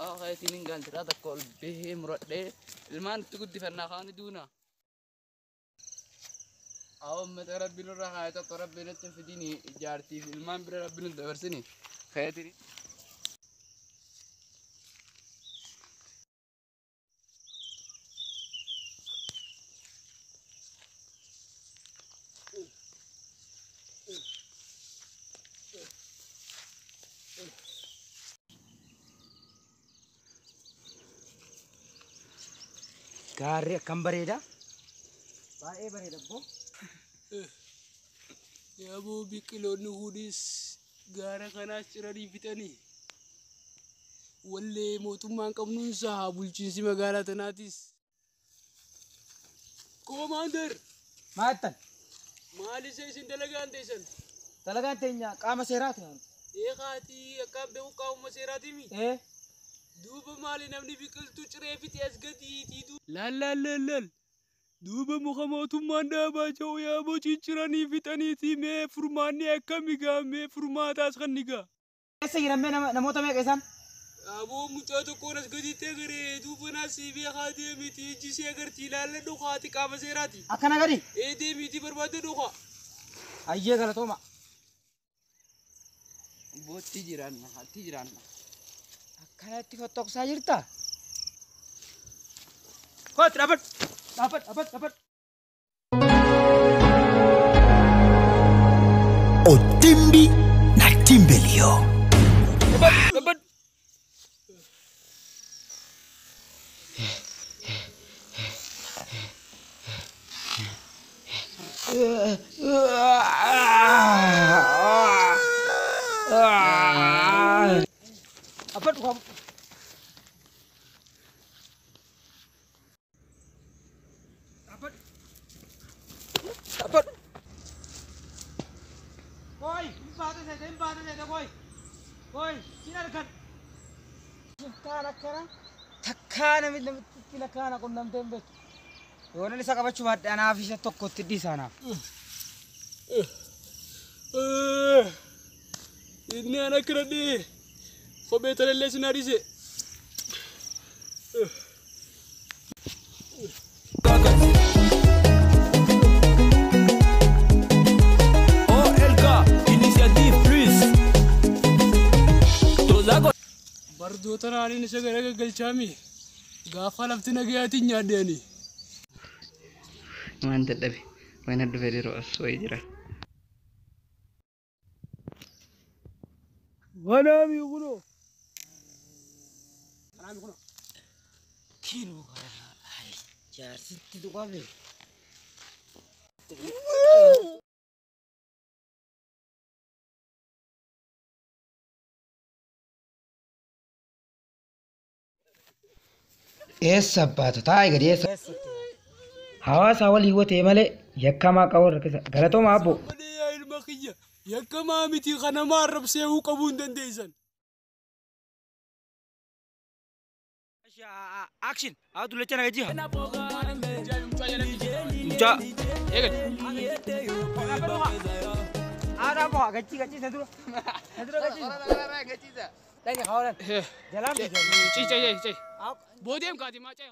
خيتين قال ترى تقول به مرد المان تقول دفنا خان دونا أو متى ربي نور راح يتطور ربي نتفديني جارتي في المان بر ربي ندورسني خيتين Gaarii akkam bareeda. Baay'ee bareeda boo. Yaa boo biqiloonni hundis gaara kanaas ciranii fixanii. Wallee mootummaan qabnuunsaa bulchiinsi magaalaa tanaatis. Koomaandar. Maattan. Maal isa isin dalagaan teessan? Dalagaan teenya qaama seeraati. Eeqaatii akkam beeku qaamuma seeraatimi? Duuba maali namni biqiltuu ciree fixee as gadiitii laal. Duuba muka mootummaan dhaabaa jiru yaa boo cicciranii fixaniiti mee furmaanni akkami gaa mee furmaataas kan ni gaa. Eessa jiran namoota meeqa isaan? Aboo mucaa tokkoon as gadiitti agaree duuba naasii beekaa deemiti ijjisee agartii laalla dhukaati qaama seeraati. Akkana gadi? Deemiti barbaadde dhukaa. Ayyee galatooma. bootti jiraanna hatti jiraanna. Akkanatti fottoksaa jirta? Kooti dhaabadhu. Otimbi na Timbelio. Dhaabadhu. Apa tuh kamu? Apa? Boy, impatan saya, boy. Boy, sini ada kan? Takkan pila aku nam tembe. Yono ni saka bacu mat ana afisa tokko tiddi sana. Ini anak keradi. Kobe terlele senari se. OLK Initiative Plus. Bardo tanani ni segera galchami. Gafa lafti nagayati nyaadeni. Mantap tapi mana ada very rose jira. Wanami kuno. Kilo ay jar sitti tu kabe. Essa bata tai gadi essa. Hawaasa walii watee malee yakkamaa qabu rakkisa. Galatooma abbo. Malee yaa ilma kiyya. Yakkamaa miti kana maarrabsee uu qabuu hin dandeessan. Action. Aadu lechana gaji. Mucaa. Eegal. Ada apa? Gaji satu. Gaji. Tanya kawan. Jalan. Cai. Bodeem kaati maa cai.